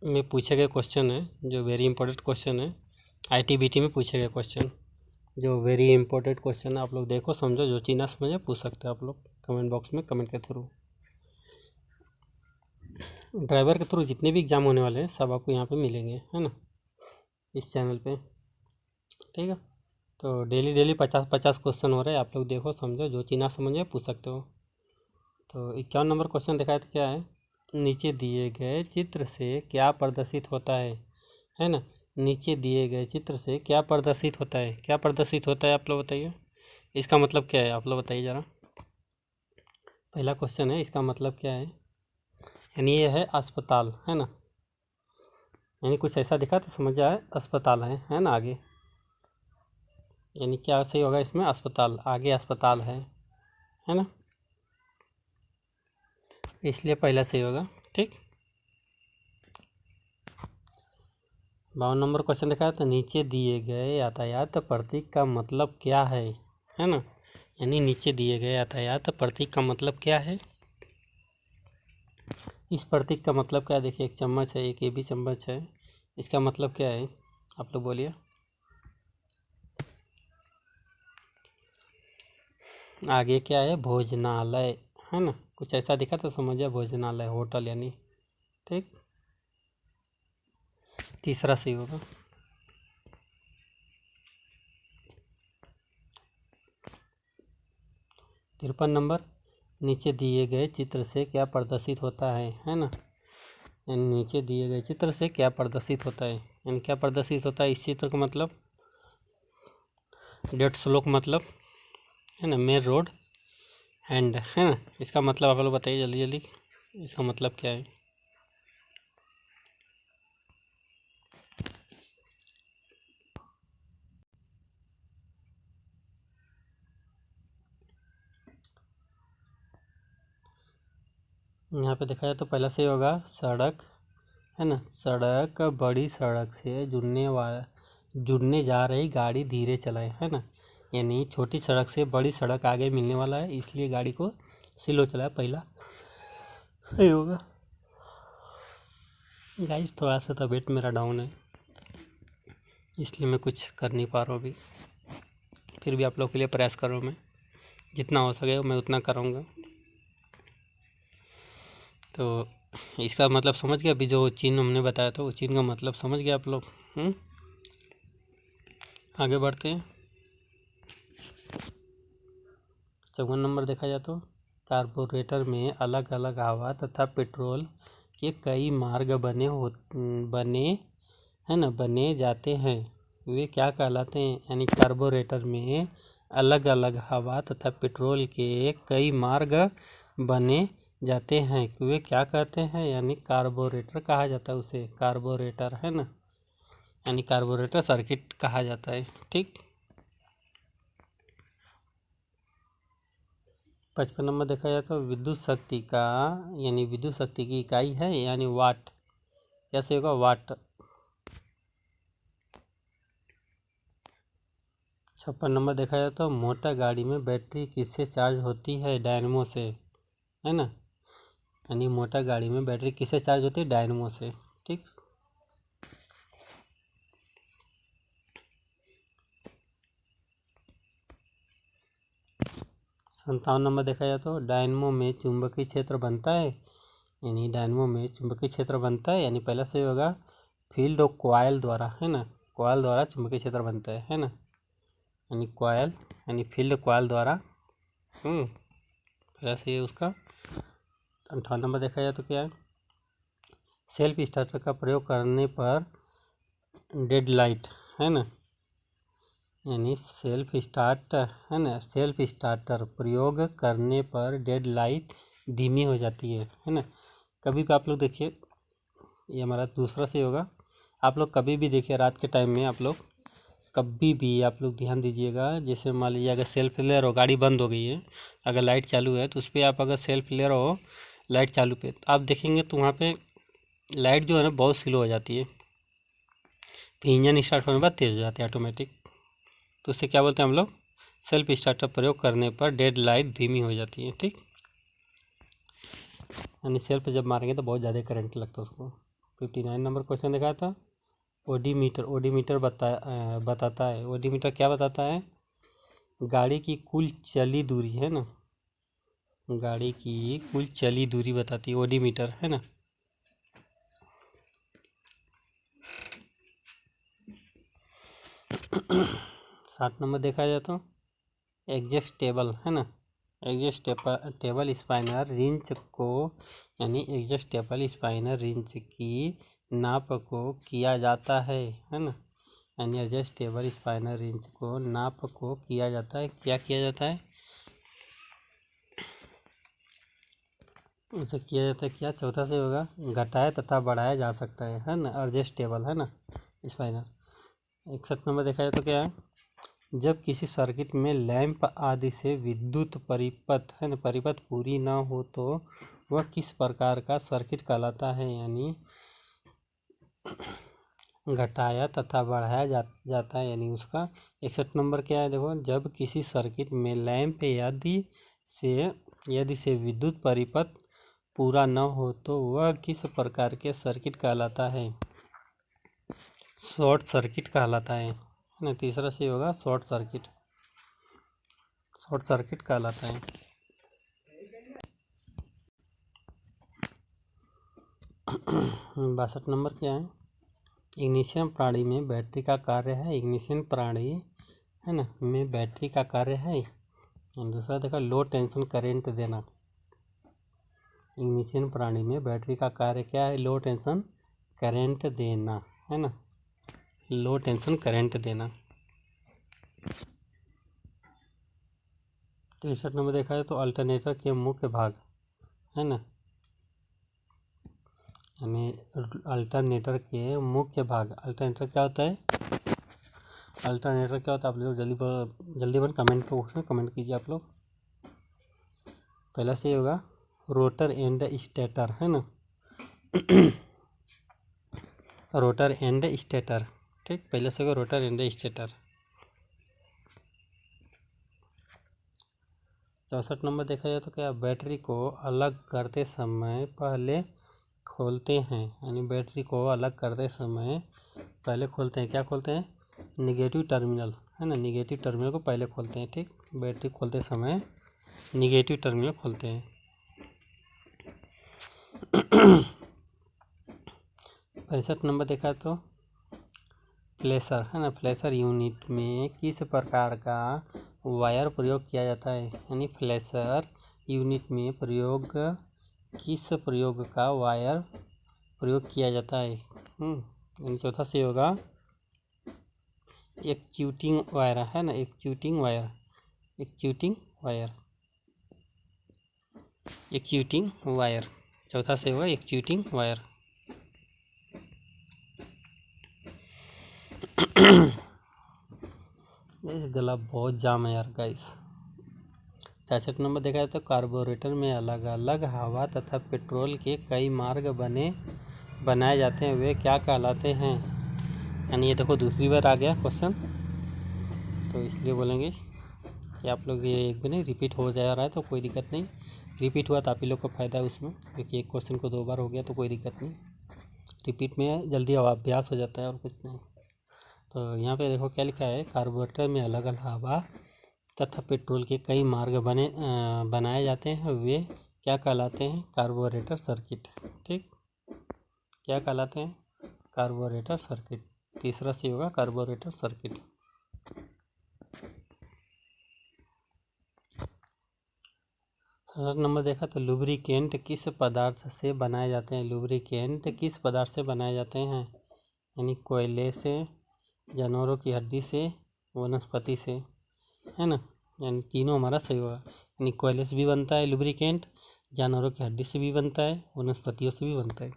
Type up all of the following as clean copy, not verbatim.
में पूछे गए क्वेश्चन है, जो वेरी इंपॉर्टेंट क्वेश्चन है। ITBT में पूछे गए क्वेश्चन, जो वेरी इंपॉर्टेंट क्वेश्चन है, आप लोग देखो समझो, जो चीज़ ना समझे पूछ सकते हो आप लोग कमेंट बॉक्स में कमेंट के थ्रू। ड्राइवर के थ्रू जितने भी एग्ज़ाम होने वाले हैं सब आपको यहाँ पे मिलेंगे, है ना, इस चैनल पे, ठीक है। तो डेली 50 क्वेश्चन हो रहे हैं, आप लोग देखो समझो, जो चीज़ ना समझे पूछ सकते हो। तो 51 नंबर क्वेश्चन देखा है तो क्या है, नीचे दिए गए चित्र से क्या प्रदर्शित होता है ना। नीचे दिए गए चित्र से क्या प्रदर्शित होता है, क्या प्रदर्शित होता है आप लोग बताइए, इसका मतलब क्या है आप लोग बताइए ज़रा। पहला क्वेश्चन है, इसका मतलब क्या है, यानी ये है अस्पताल, है ना, यानी कुछ ऐसा दिखा तो समझ आए अस्पताल है ना, आगे यानी क्या सही होगा इसमें, अस्पताल, आगे अस्पताल है ना, इसलिए पहला सही होगा, ठीक। 52 नंबर क्वेश्चन देखा है तो नीचे दिए गए यातायात प्रतीक का मतलब क्या है ना, यानी नीचे दिए गए यातायात प्रतीक का मतलब क्या है। इस प्रतीक का मतलब क्या है, देखिए एक चम्मच है, एक ये भी चम्मच है, इसका मतलब क्या है आप लोग बोलिए। आगे क्या है, भोजनालय, है ना, कुछ ऐसा दिखा तो समझिए भोजनालय, होटल यानी, ठीक। तीसरा सही होगा। 53 नंबर, नीचे दिए गए चित्र से क्या प्रदर्शित होता है ना, यानी नीचे दिए गए चित्र से क्या प्रदर्शित होता है, यानी क्या प्रदर्शित होता है इस चित्र का मतलब, डेट श्लोक मतलब, है ना, मेन रोड एंड, है ना, इसका मतलब आप लोग बताइए जल्दी जल्दी, इसका मतलब क्या है। यहाँ पे देखा जाए तो पहला से होगा सड़क, है ना, सड़क, बड़ी सड़क से जुड़ने जा रही गाड़ी धीरे चलाए, है ना, यानी छोटी सड़क से बड़ी सड़क आगे मिलने वाला है, इसलिए गाड़ी को स्लो चलाए, पहला सही होगा। गाइस थोड़ा सा तबीयत मेरा डाउन है, इसलिए मैं कुछ कर नहीं पा रहा हूँ अभी, फिर भी आप लोग के लिए प्रयास कर रहा हूँ मैं, जितना हो सके मैं उतना करूँगा। तो इसका मतलब समझ गया, अभी जो चिन्ह हमने बताया था वो चिन्ह का मतलब समझ गया आप लोग। आगे बढ़ते हैं। 54 नंबर देखा जाए तो कार्बोरेटर में अलग अलग हवा तथा पेट्रोल के कई मार्ग बने जाते हैं, वे क्या कहलाते हैं, यानी कार्बोरेटर में अलग अलग हवा तथा पेट्रोल के कई मार्ग बने जाते हैं, वे क्या कहते हैं, यानी कार्बोरेटर कहा जाता है उसे, कार्बोरेटर, है ना, यानी कार्बोरेटर सर्किट कहा जाता है, ठीक। 55 नंबर देखा जाए तो विद्युत शक्ति का, यानी विद्युत शक्ति की इकाई है, यानी वाट, कैसे होगा, वाट। 56 नंबर देखा जाए तो मोटर गाड़ी में बैटरी किससे चार्ज होती है, डायनमो से, है ना, यानी मोटर गाड़ी में बैटरी किससे चार्ज होती है, डायनमो से, ठीक। 57 नंबर देखा जाए तो डायनमो में चुंबकीय क्षेत्र बनता है, यानी डायनमो में चुंबकीय क्षेत्र बनता है, यानी पहला से होगा फील्ड और कॉयल द्वारा, है ना, कॉयल द्वारा चुंबकीय क्षेत्र बनता है ना, यानी कॉयल, यानी फील्ड कॉयल द्वारा, पहला से उसका। 58 नंबर देखा जाए तो क्या है, सेल्फ स्टार्टर का प्रयोग करने पर डेड लाइट, है ना, यानी सेल्फ स्टार्टर, है ना, सेल्फ स्टार्टर प्रयोग करने पर डेड लाइट धीमी हो जाती है ना। कभी भी आप लोग देखिए, ये हमारा दूसरा से होगा, आप लोग कभी भी देखिए रात के टाइम में, आप लोग कभी भी आप लोग ध्यान दीजिएगा, जैसे मान लीजिए अगर सेल्फ ले रहे हो, गाड़ी बंद हो गई है, अगर लाइट चालू है तो उस पर आप अगर सेल्फ ले रहे हो लाइट चालू पे, तो आप देखेंगे तो वहाँ पे लाइट जो है ना बहुत स्लो हो जाती है, फिर इंजन स्टार्ट होने के बाद तेज़ हो जाती है ऑटोमेटिक, तो उससे क्या बोलते हैं हम लोग, सेल्फ स्टार्टर प्रयोग करने पर डेड लाइट धीमी हो जाती है, ठीक। यानी सेल्फ जब मारेंगे तो बहुत ज़्यादा करंट लगता है उसको। 59 नंबर क्वेश्चन देखा था। ओडीमीटर बताता है। ओडीमीटर क्या बताता है? गाड़ी की कुल चली दूरी, है ना, गाड़ी की कुल चली दूरी बताती है ओडीमीटर, है ना। सात नंबर देखा जाए तो एडजस्टेबल, है ना, एडजस्टेबल स्पाइनर रिंच को, यानी एडजस्टेबल स्पाइनर रिंच की नाप को किया जाता है ना, यानी एडजस्टेबल स्पाइनर रिंच को नाप को किया जाता है। क्या किया जाता है? उसे किया जाता है क्या? चौथा से होगा घटाया तथा बढ़ाया जा सकता है ना, एडजस्टेबल, है ना, स्पाइनर। 61 नंबर देखा जाए तो क्या है? जब किसी सर्किट में लैंप आदि से विद्युत परिपथ, है ना, परिपथ पूरी ना हो तो वह किस प्रकार का सर्किट कहलाता है? यानी घटाया तथा बढ़ाया जाता है, यानी उसका। 61 नंबर क्या है? देखो, जब किसी सर्किट में लैंप यदि से विद्युत परिपथ पूरा न हो तो वह किस प्रकार के सर्किट कहलाता है? शॉर्ट सर्किट कहलाता है ना। तीसरा से होगा शॉर्ट सर्किट कहलाता है। 62 नंबर क्या है? इग्निशन प्रणाली में बैटरी का कार्य है। इग्निशन प्रणाली, है ना, में बैटरी का कार्य है। दूसरा देखा लो टेंशन करंट देना। इग्निशन प्रणाली में बैटरी का कार्य क्या है? लो टेंशन करंट देना, है ना, लो टेंशन करंट देना। 63 नंबर देखा है तो अल्टरनेटर के मुख्य भाग, है ना, यानी अल्टरनेटर के मुख्य भाग। अल्टरनेटर क्या होता है? अल्टरनेटर क्या होता है? आप लोग जल्दी कमेंट बॉक्स में कमेंट कीजिए आप लोग। पहला से होगा रोटर एंड स्टेटर, है ना, रोटर एंड स्टेटर, ठीक, पहले से होगा रोटर एंड स्टेटर। 64 नंबर देखा जाए तो क्या? बैटरी को अलग करते समय पहले खोलते हैं, यानी बैटरी को अलग करते समय पहले खोलते हैं। क्या खोलते हैं? निगेटिव टर्मिनल, है ना, निगेटिव टर्मिनल को पहले खोलते हैं, ठीक, बैटरी खोलते समय निगेटिव टर्मिनल खोलते हैं। 65 नंबर देखा तो फ्लैशर, है ना, फ्लैशर यूनिट में किस प्रकार का वायर प्रयोग किया जाता है? यानी फ्लैशर यूनिट में किस प्रयोग का वायर प्रयोग किया जाता है? यानी चौथा से होगा एक च्यूटिंग वायर, है ना, एक च्यूटिंग वायर, चौथा से होगा एक च्यूटिंग वायर। गला बहुत जाम है यार गाइस। 66 नंबर देखा जाए तो कार्बोरेटर में अलग अलग हवा तथा पेट्रोल के कई मार्ग बनाए जाते हैं, वे क्या कहलाते हैं? यानी ये देखो दूसरी बार आ गया क्वेश्चन, तो इसलिए बोलेंगे कि आप लोग ये एक भी नहीं रिपीट हो जा रहा है तो कोई दिक्कत नहीं। रिपीट हुआ तो आप ही लोग को फ़ायदा है उसमें, क्योंकि एक क्वेश्चन को 2 बार हो गया तो कोई दिक्कत नहीं, रिपीट में जल्दी अभ्यास हो जाता है और कुछ नहीं। तो यहाँ पे देखो क्या लिखा है? कार्बोरेटर में अलग अलग हवा तथा पेट्रोल के कई मार्ग बनाए जाते हैं, वे क्या कहलाते हैं? कार्बोरेटर सर्किट, ठीक, क्या कहलाते हैं? Carburettor circuit. तीसरा सी होगा कार्बोरेटर सर्किट। 7 नंबर देखा तो लुब्रिकेंट किस पदार्थ से बनाए जाते हैं? लुब्रिकेंट किस पदार्थ से बनाए जाते हैं? यानी कोयले से, जानवरों की हड्डी से, वनस्पति से, है ना, यानी तीनों हमारा सही होगा। यानी कोयले से भी बनता है लुब्रिकेंट, जानवरों की हड्डी से भी बनता है, वनस्पतियों से भी बनता है।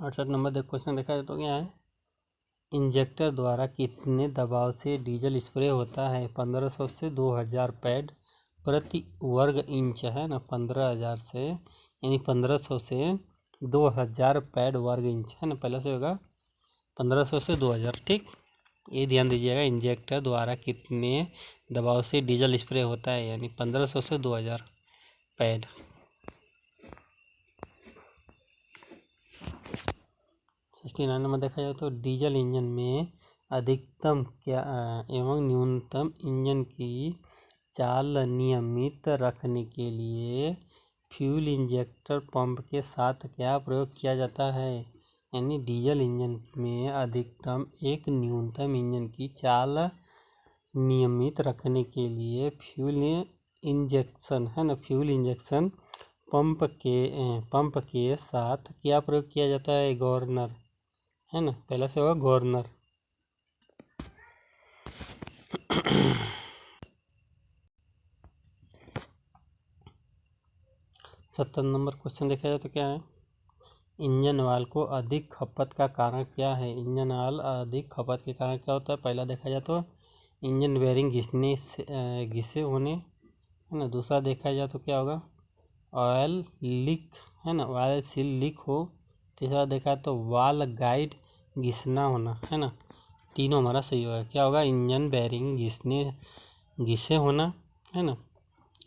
68 नंबर देख क्वेश्चन देखा जाए तो क्या है? इंजेक्टर द्वारा कितने दबाव से डीजल स्प्रे होता है? 1500 से 2000 पैड प्रति वर्ग इंच, है ना, 15,000 से, यानी 1500 से 2000 पैड वर्ग इंच, है ना, पहले से होगा 1500 से 2000, ठीक, ये ध्यान दीजिएगा। इंजेक्टर द्वारा कितने दबाव से डीजल स्प्रे होता है? यानी 1500 से 2000 पैड। 69 नंबर देखा जाए तो डीजल इंजन में अधिकतम क्या एवं न्यूनतम इंजन की चाल नियमित रखने के लिए फ्यूल इंजेक्टर पंप के साथ क्या प्रयोग किया जाता है। यानी डीजल इंजन में अधिकतम एक न्यूनतम इंजन की चाल नियमित रखने के लिए फ्यूल इंजेक्शन है ना, फ्यूल इंजेक्शन पंप के साथ क्या प्रयोग किया जाता है। गवर्नर है ना, पहला से होगा गवर्नर। सत्तर नंबर क्वेश्चन देखा जाए तो क्या है, इंजन ऑयल को अधिक खपत का कारण क्या है। इंजन ऑयल अधिक खपत के कारण क्या होता है। पहला देखा जाए तो इंजन बेयरिंग घिसे होने है ना। दूसरा देखा जाए तो क्या होगा, ऑयल लीक है ना, ऑयल सील लीक हो। तीसरा देखा तो वाल गाइड घिसना होना है ना। तीनों हमारा सही होगा। क्या होगा, इंजन बेयरिंग घिसे होना है ना,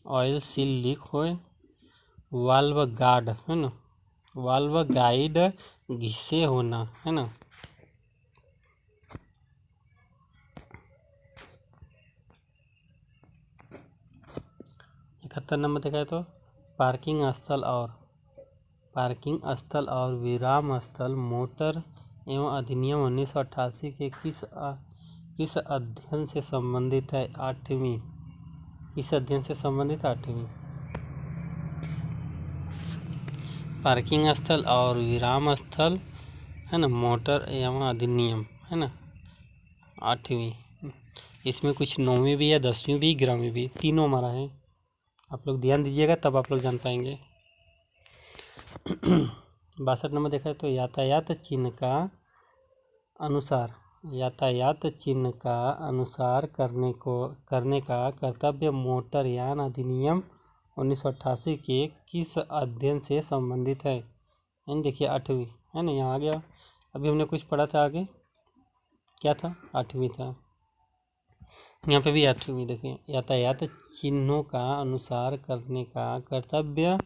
ऑयल सील लीक होए, वाल्व गार्ड है ना, वाल्व गाइड घिसे होना है ना। इकहत्तर नंबर देखा है तो पार्किंग स्थल और विराम स्थल मोटर एवं अधिनियम 1988 के किस अध्ययन से संबंधित है। 8वीं किस अध्ययन से संबंधित है। 8वीं पार्किंग स्थल और विराम स्थल है ना, मोटर एवं अधिनियम है ना, 8वीं। इसमें कुछ 9वीं भी है, 10वीं भी, 11वीं भी, तीनों हमारा है। आप लोग ध्यान दीजिएगा तब आप लोग जान पाएंगे। 62 नंबर देखा है तो यातायात चिन्ह का अनुसार करने का कर्तव्य मोटर यान अधिनियम 1988 के किस अध्ययन से संबंधित है। यानी देखिए 8वीं है ना, यहाँ आ गया। अभी हमने कुछ पढ़ा था आगे, क्या था, 8वीं था। यहाँ पे भी 8वीं देखिए, यातायात चिन्हों का अनुसार करने का कर्तव्य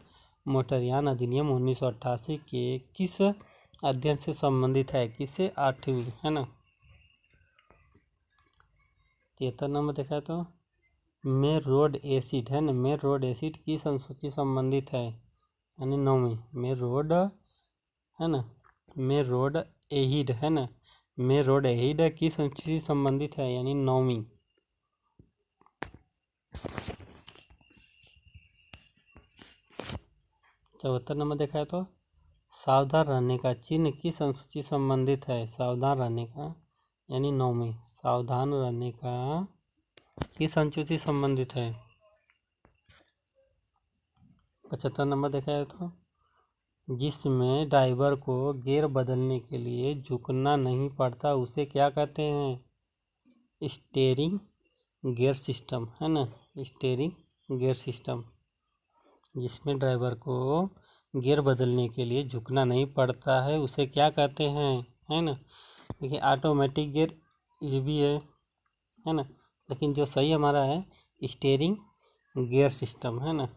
मोटरयान अधिनियम 1988 के किस अध्ययन से संबंधित है। किससे, 8वीं है ना। 73 नंबर देखा है तो में रोड एसिड है ना, में रोड एसिड किस अनुसूची संबंधित है। यानी 9वीं में रोड है ना, में रोड एहिड है ना, में रोड एहिड किस अनुसूची संबंधित है। यानी 9वीं। 74 नंबर देखा है तो सावधान रहने का चिन्ह किस अनुसूची संबंधित है। सावधान रहने का यानी 9वीं, सावधान रहने का किस अनुसूची संबंधित है। 75 नंबर देखा है तो जिसमें ड्राइवर को गियर बदलने के लिए झुकना नहीं पड़ता उसे क्या कहते हैं। स्टीयरिंग गियर सिस्टम है ना, स्टीयरिंग गियर सिस्टम। जिसमें ड्राइवर को गियर बदलने के लिए झुकना नहीं पड़ता है उसे क्या कहते हैं, है ना। देखिए ऑटोमेटिक गियर ये भी है ना, लेकिन जो सही हमारा है स्टीयरिंग गियर सिस्टम है ना।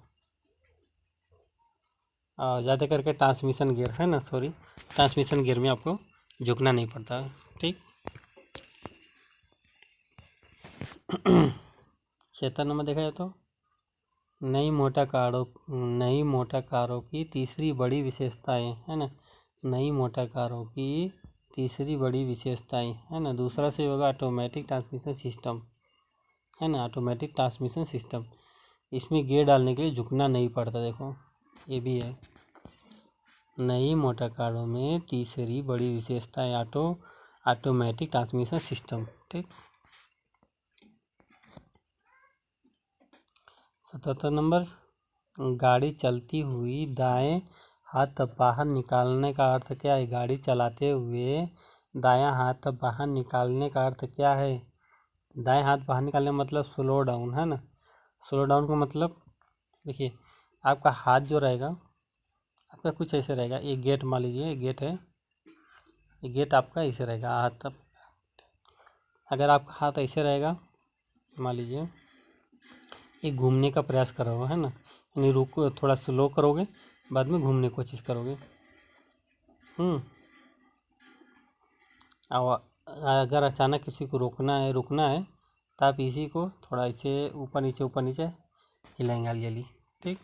ज़्यादा करके ट्रांसमिशन गियर है ना, सॉरी, ट्रांसमिशन गियर में आपको झुकना नहीं पड़ता है। ठीक। 76 नंबर देखा जाए तो नई मोटर कारों की तीसरी बड़ी विशेषताएं है ना, नई मोटर कारों की तीसरी बड़ी विशेषताएं है ना। दूसरा से होगा ऑटोमेटिक ट्रांसमिशन सिस्टम है ना, ऑटोमेटिक ट्रांसमिशन सिस्टम। इसमें गियर डालने के लिए झुकना नहीं पड़ता, देखो ये भी है। नई मोटर कारों में तीसरी बड़ी विशेषताएं ऑटोमेटिक ट्रांसमिशन सिस्टम। ठीक। 77 नंबर गाड़ी चलती हुई दाएं हाथ बाहर निकालने का अर्थ क्या है। गाड़ी चलाते हुए दायां हाथ बाहर निकालने का अर्थ क्या है। दाएं हाथ बाहर निकालने का मतलब स्लो डाउन है ना। स्लो डाउन का मतलब देखिए आपका हाथ जो रहेगा आपका कुछ ऐसे रहेगा। ये गेट मान लीजिए, ये गेट है, ये गेट आपका ऐसे रहेगा हाथ। अगर आपका हाथ ऐसे रहेगा, मान लीजिए ये घूमने का प्रयास कर रहा हो है ना, यानी रुको, थोड़ा स्लो करोगे, बाद में घूमने की कोशिश करोगे। और अगर अचानक किसी को रुकना है तो आप इसी को थोड़ा इसे ऊपर नीचे हिलाएंगे हल्की, ठीक।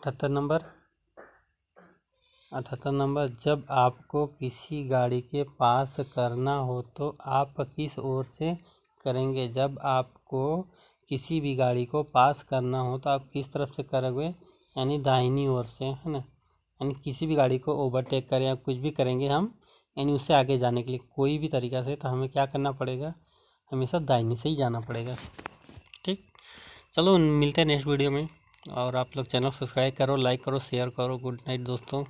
78 नंबर, जब आपको किसी गाड़ी के पास करना हो तो आप किस ओर से करेंगे? जब आपको किसी भी गाड़ी को पास करना हो तो आप किस तरफ से करोगे? यानी दाहिनी ओर से, है ना। यानी किसी भी गाड़ी को ओवरटेक करें या कुछ भी करेंगे हम, यानी उससे आगे जाने के लिए कोई भी तरीका से, तो हमें क्या करना पड़ेगा? हमेशा दाहिनी से ही जाना पड़ेगा, ठीक। चलो मिलते हैं नेक्स्ट वीडियो में, और आप लोग चैनल सब्सक्राइब करो, लाइक करो, शेयर करो। गुड नाइट दोस्तों।